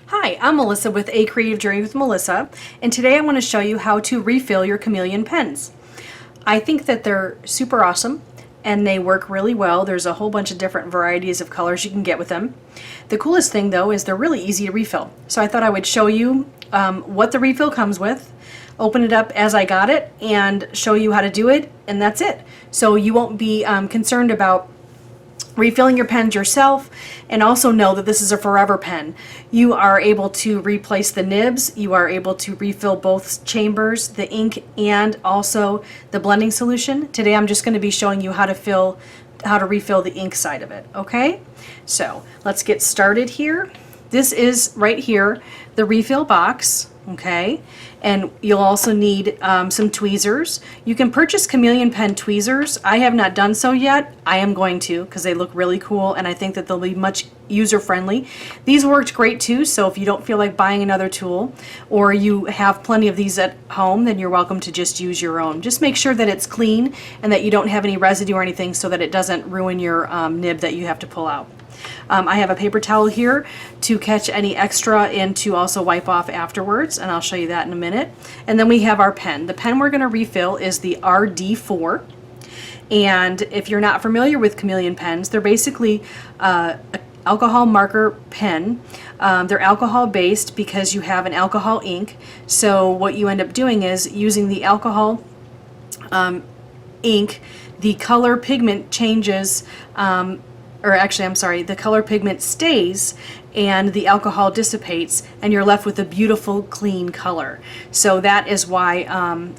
Hi, I'm Melissa with A Creative Journey with Melissa, and today I want to show you how to refill your Chameleon pens. I think that they're super awesome and they work really well. There's a whole bunch of different varieties of colors you can get with them. The coolest thing though is they're really easy to refill. So I thought I would show you what the refill comes with, open it up as I got it, and show you how to do it, and that's it. So you won't be concerned about refilling your pens yourself, and also know that this is a forever pen. You are able to replace the nibs, you are able to refill both chambers, the ink, and also the blending solution. Today I'm just going to be showing you how to refill the ink side of it, okay? So let's get started here. This is right here the refill box, okay? And you'll also need some tweezers. You can purchase Chameleon pen tweezers. I have not done so yet. I am going to, because they look really cool and I think that they'll be much user-friendly. These worked great too, so if you don't feel like buying another tool or you have plenty of these at home, then you're welcome to just use your own. Just make sure that it's clean and that you don't have any residue or anything so that it doesn't ruin your nib that you have to pull out. I have a paper towel here to catch any extra and to also wipe off afterwards, and I'll show you that in a minute. And then we have our pen. The pen we're going to refill is the RD4. And if you're not familiar with Chameleon pens, they're basically an alcohol marker pen. They're alcohol based because you have an alcohol ink. So what you end up doing is using the alcohol ink, the color pigment changes, or actually I'm sorry, the color pigment stays and the alcohol dissipates and you're left with a beautiful clean color. So that is why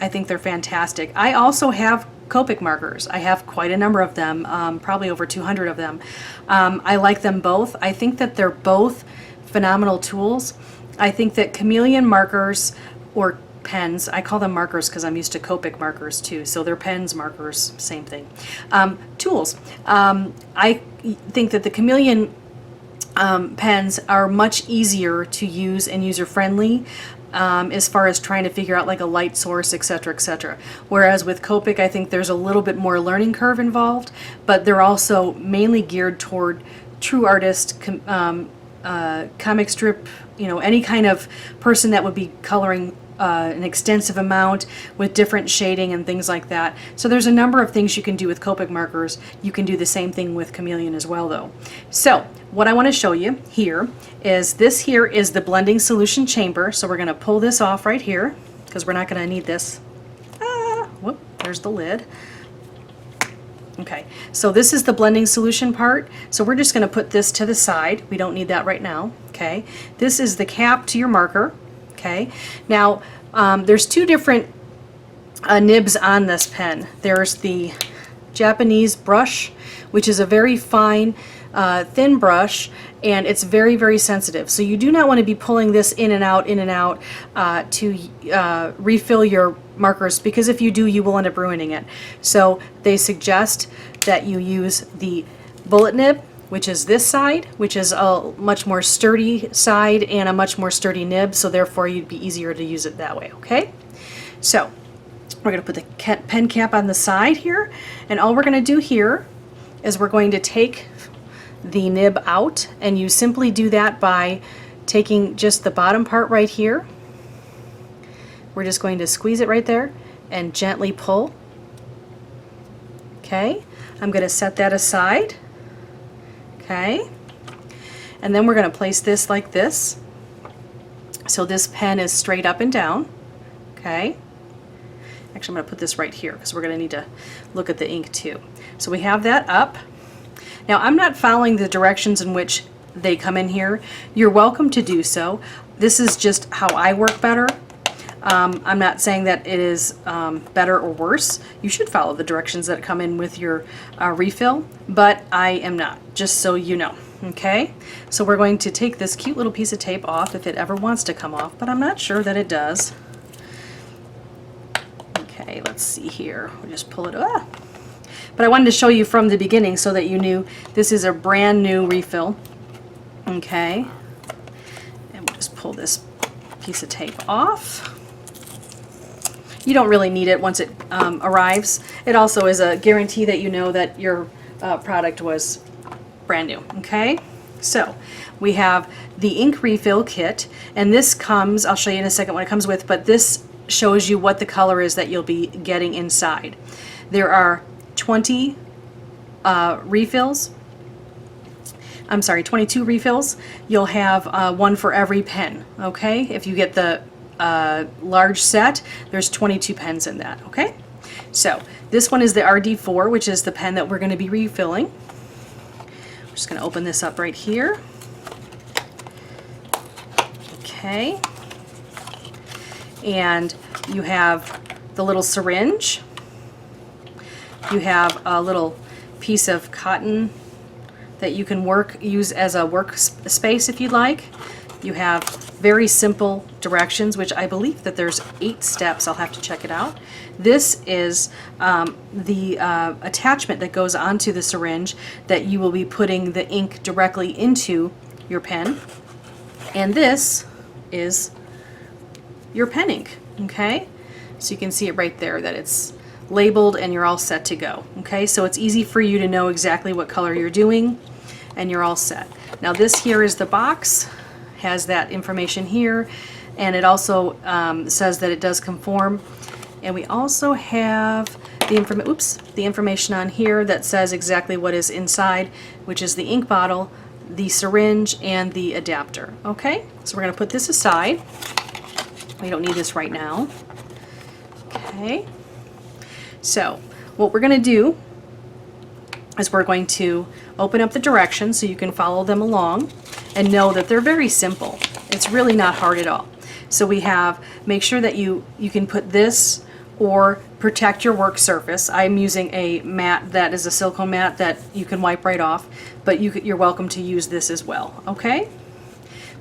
I think they're fantastic. I also have copic markers. I have quite a number of them, probably over 200 of them. I like them both. I think that they're both phenomenal tools. I think that Chameleon markers, or pens, I call them markers because I'm used to copic markers too, so they're pens, markers, same thing. Tools. I think that the Chameleon pens are much easier to use and user-friendly as far as trying to figure out like a light source, etc., etc. Whereas with Copic, I think there's a little bit more learning curve involved, but they're also mainly geared toward true artist, comic strip, any kind of person that would be coloring an extensive amount with different shading and things like that. So there's a number of things you can do with Copic markers. You can do the same thing with Chameleon as well though. So what I want to show you here is this here is the blending solution chamber. So we're going to pull this off right here because we're not going to need this. Whoop, there's the lid. Okay, so this is the blending solution part. So we're just going to put this to the side. We don't need that right now. Okay, this is the cap to your marker. Okay, now there's two different nibs on this pen. There's the Japanese brush, which is a very fine, thin brush, and it's very, very sensitive. So you do not want to be pulling this in and out to refill your markers, because if you do, you will end up ruining it. So they suggest that you use the bullet nib, which is this side, which is a much more sturdy side and a much more sturdy nib, so therefore you'd be easier to use it that way, okay? So we're going to put the pen cap on the side here, and all we're going to do here is we're going to take the nib out, and you simply do that by taking just the bottom part right here. We're just going to squeeze it right there and gently pull. Okay, I'm going to set that aside. Okay, and then we're going to place this like this, so this pen is straight up and down. Okay, actually I'm going to put this right here because we're going to need to look at the ink too. So we have that up. Now I'm not following the directions in which they come in here. You're welcome to do so. This is just how I work better. I'm not saying that it is better or worse. You should follow the directions that come in with your refill, but I am not, just so you know. Okay, so we're going to take this cute little piece of tape off if it ever wants to come off, but I'm not sure that it does. Okay, let's see here. We'll just pull it off. But I wanted to show you from the beginning so that you knew this is a brand new refill. Okay, and we'll just pull this piece of tape off. You don't really need it once it arrives. It also is a guarantee that you know that your product was brand new. Okay, So we have the ink refill kit, and this comes, I'll show you in a second what it comes with, but this shows you what the color is that you'll be getting inside. There are 20 refills. I'm sorry, 22 refills. You'll have one for every pen, okay? If you get the large set, there's 22 pens in that, okay? So this one is the RD4, which is the pen that we're going to be refilling. I'm just going to open this up right here. Okay. And you have the little syringe. You have a little piece of cotton that you can use as a work space if you'd like. You have very simple directions, which I believe that there's 8 steps. I'll have to check it out. This is the attachment that goes onto the syringe that you will be putting the ink directly into your pen. And this is your pen ink, okay? So you can see it right there that it's labeled and you're all set to go, okay? So it's easy for you to know exactly what color you're doing and you're all set. Now this here is the box, has that information here, and it also says that it does conform. And we also have the information on here that says exactly what is inside, which is the ink bottle, the syringe, and the adapter. Okay, so we're going to put this aside. We don't need this right now. Okay, so what we're going to do is we're going to open up the directions so you can follow them along and know that they're very simple. It's really not hard at all. So we have, make sure that you can put this or protect your work surface. I'm using a mat that is a silicone mat that you can wipe right off, but you're welcome to use this as well, okay?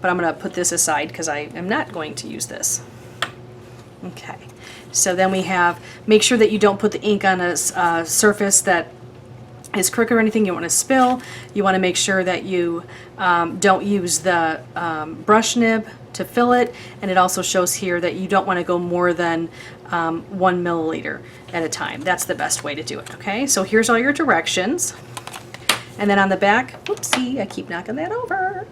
But I'm going to put this aside because I am not going to use this. Okay, so then we have, make sure that you don't put the ink on a surface that is crooked or anything you want to spill. You want to make sure that you don't use the brush nib to fill it, and it also shows here that you don't want to go more than 1 milliliter at a time. That's the best way to do it, okay? So here's all your directions. And then on the back, whoopsie, I keep knocking that over.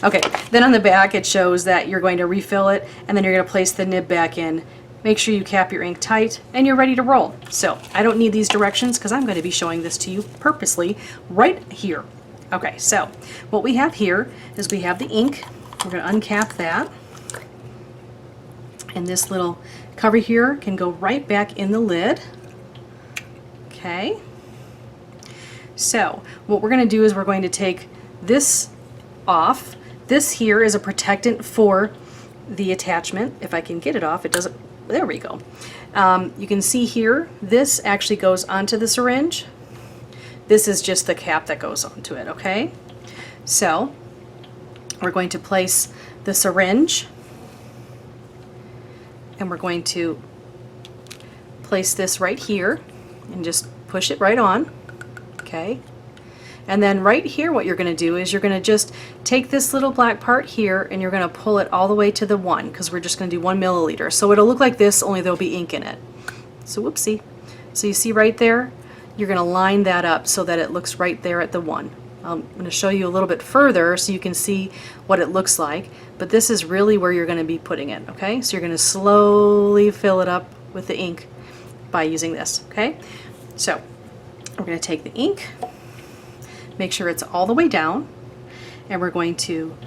Okay, then on the back it shows that you're going to refill it, and then you're going to place the nib back in. Make sure you cap your ink tight, and you're ready to roll. So I don't need these directions because I'm going to be showing this to you purposely right here. Okay, so what we have here is we have the ink. We're going to uncap that. And this little cover here can go right back in the lid. Okay. So what we're going to do is we're going to take this off. This here is a protectant for the attachment. If I can get it off, it doesn't. There we go. You can see here, this actually goes onto the syringe. This is just the cap that goes onto it, okay? So we're going to place the syringe, and we're going to place this right here and just push it right on, okay? And then right here what you're going to do is you're going to just take this little black part here and you're going to pull it all the way to the 1, because we're just going to do 1 milliliter. So it'll look like this, only there'll be ink in it. So whoopsie. So you see right there, you're going to line that up so that it looks right there at the 1. I'm going to show you a little bit further so you can see what it looks like, but this is really where you're going to be putting it, okay? So you're going to slowly fill it up with the ink by using this, okay? So we're going to take the ink, make sure it's all the way down, and we're going to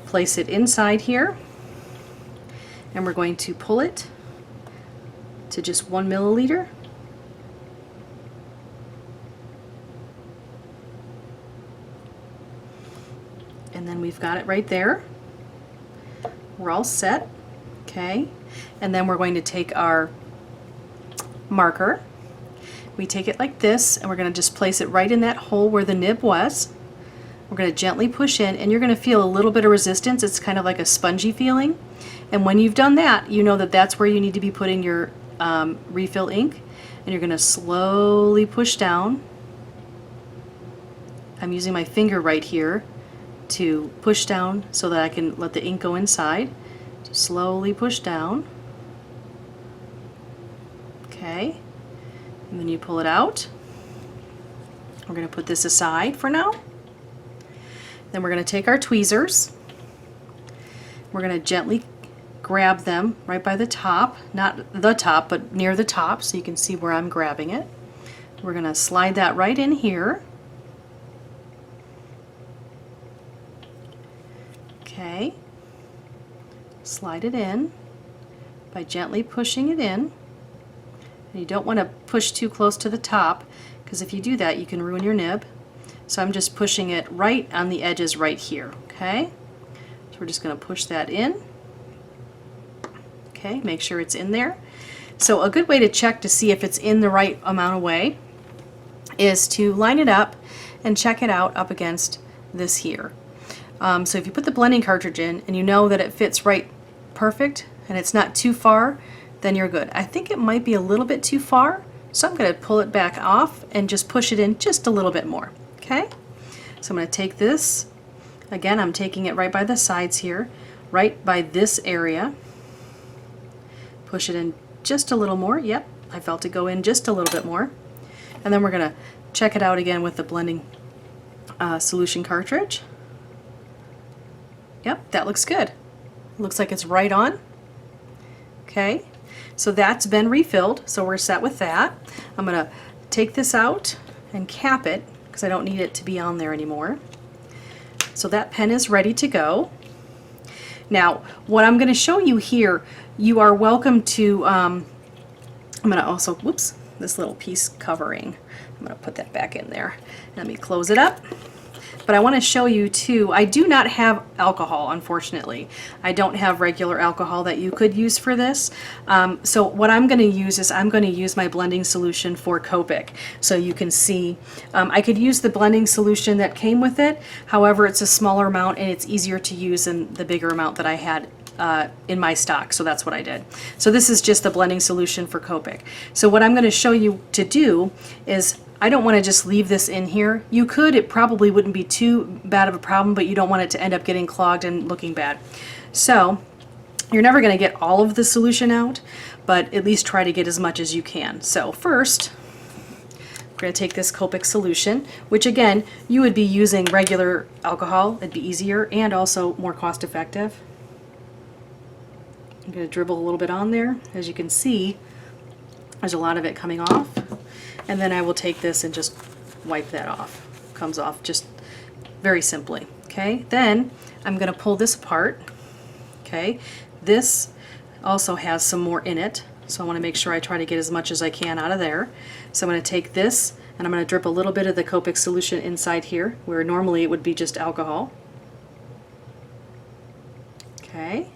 place it inside here, and we're going to pull it to just 1 milliliter. And then we've got it right there. We're all set, okay? And then we're going to take our marker. We take it like this, and we're going to just place it right in that hole where the nib was. We're going to gently push in, and you're going to feel a little bit of resistance. It's kind of like a spongy feeling. And when you've done that, you know that that's where you need to be putting your refill ink. And you're going to slowly push down. I'm using my finger right here to push down so that I can let the ink go inside. Just slowly push down. Okay. And then you pull it out. We're going to put this aside for now. Then we're going to take our tweezers. We're going to gently grab them right by the top, not the top, but near the top, so you can see where I'm grabbing it. We're going to slide that right in here. Okay. Slide it in by gently pushing it in. And you don't want to push too close to the top, because if you do that you can ruin your nib. So I'm just pushing it right on the edges right here. Okay, so we're just going to push that in. Okay, make sure it's in there. So a good way to check to see if it's in the right amount of way is to line it up and check it out up against this here. So if you put the blending cartridge in and you know that it fits right perfect and it's not too far, then you're good. I think it might be a little bit too far, so I'm going to pull it back off and just push it in just a little bit more. Okay, so I'm going to take this, again I'm taking it right by the sides here, right by this area, push it in just a little more. Yep, I felt it go in just a little bit more. And then we're going to check it out again with the blending solution cartridge. Yep, that looks good. Looks like it's right on. Okay, so that's been refilled, so we're set with that. I'm going to take this out and cap it because I don't need it to be on there anymore. So that pen is ready to go. Now, what I'm going to show you here, you are welcome to, I'm going to also, whoops, this little piece covering, I'm going to put that back in there. Let me close it up. But I want to show you too, I do not have alcohol, unfortunately. I don't have regular alcohol that you could use for this. So what I'm going to use is I'm going to use my blending solution for Copic. So you can see, I could use the blending solution that came with it. However, it's a smaller amount and it's easier to use than the bigger amount that I had in my stock, so that's what I did. So this is just the blending solution for Copic. So what I'm going to show you to do is, I don't want to just leave this in here. You could, it probably wouldn't be too bad of a problem, but you don't want it to end up getting clogged and looking bad. So you're never going to get all of the solution out, but at least try to get as much as you can. So first, we're going to take this Copic solution, which again, you would be using regular alcohol. It'd be easier and also more cost effective. I'm going to dribble a little bit on there. As you can see, there's a lot of it coming off. And then I will take this and just wipe that off. Comes off just very simply. Okay, then I'm going to pull this apart. Okay, this also has some more in it, so I want to make sure I try to get as much as I can out of there. So I'm going to take this and I'm going to drip a little bit of the Copic solution inside here, where normally it would be just alcohol. Okay,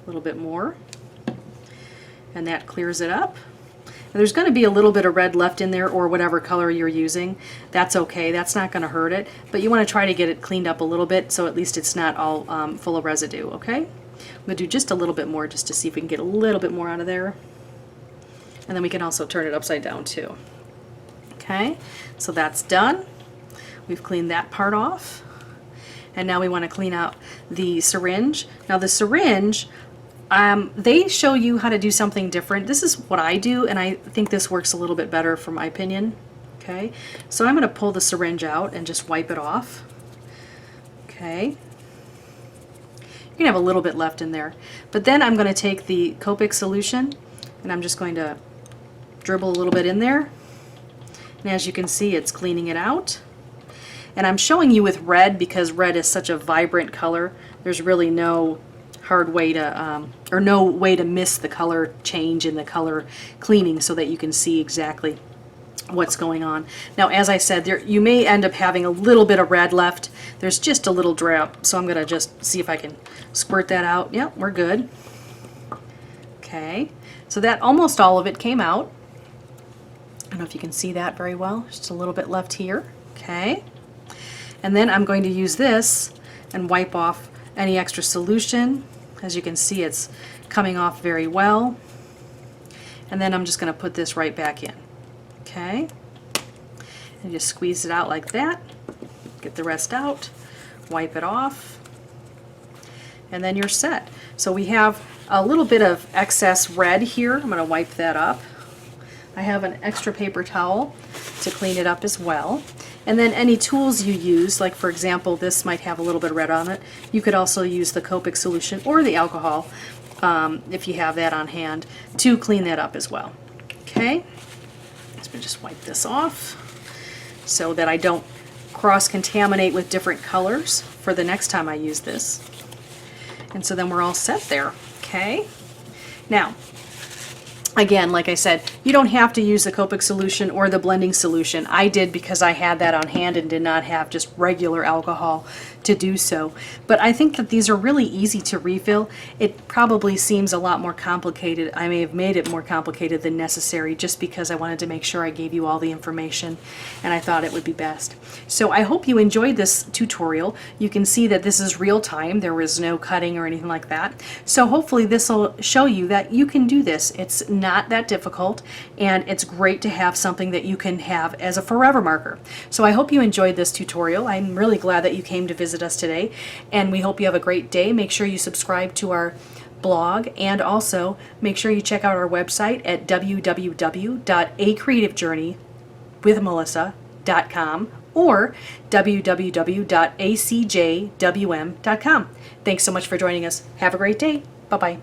a little bit more, and that clears it up. There's going to be a little bit of red left in there, or whatever color you're using. That's okay, that's not going to hurt it, but you want to try to get it cleaned up a little bit so at least it's not all full of residue. Okay, I'm going to do just a little bit more just to see if we can get a little bit more out of there, and then we can also turn it upside down too. Okay, so that's done. We've cleaned that part off, and now we want to clean out the syringe. Now the syringe, they show you how to do something different. This is what I do, and I think this works a little bit better for my opinion. Okay, so I'm going to pull the syringe out and just wipe it off. Okay, you can have a little bit left in there, but then I'm going to take the Copic solution and I'm just going to dribble a little bit in there, and as you can see, it's cleaning it out. And I'm showing you with red because red is such a vibrant color. There's really no hard way to, or no way to miss the color change in the color cleaning, so that you can see exactly what's going on. Now, as I said, you may end up having a little bit of red left. There's just a little drop, so I'm going to just see if I can squirt that out. Yep, we're good. Okay, so that almost all of it came out. I don't know if you can see that very well. Just a little bit left here. Okay, and then I'm going to use this and wipe off any extra solution. As you can see, it's coming off very well. And then I'm just going to put this right back in. Okay, and just squeeze it out like that. Get the rest out, wipe it off, and then you're set. So we have a little bit of excess red here. I'm going to wipe that up. I have an extra paper towel to clean it up as well. And then any tools you use, like for example, this might have a little bit of red on it. You could also use the copic solution or the alcohol, if you have that on hand, to clean that up as well. Okay, so I'm just wipe this off so that I don't cross-contaminate with different colors for the next time I use this. And so then we're all set there. Okay, now again, like I said, you don't have to use the copic solution or the blending solution. I did because I had that on hand and did not have just regular alcohol to do so. But I think that these are really easy to refill. It probably seems a lot more complicated. I may have made it more complicated than necessary just because I wanted to make sure I gave you all the information and I thought it would be best. So I hope you enjoyed this tutorial. You can see that this is real time. There was no cutting or anything like that. So hopefully this will show you that you can do this. It's not that difficult, and it's great to have something that you can have as a forever marker. So I hope you enjoyed this tutorial. I'm really glad that you came to visit us today, and we hope you have a great day. Make sure you subscribe to our blog, and also make sure you check out our website at www.acreativejourneywithmelissa.com or www.acjwm.com. Thanks so much for joining us. Have a great day. Bye-bye.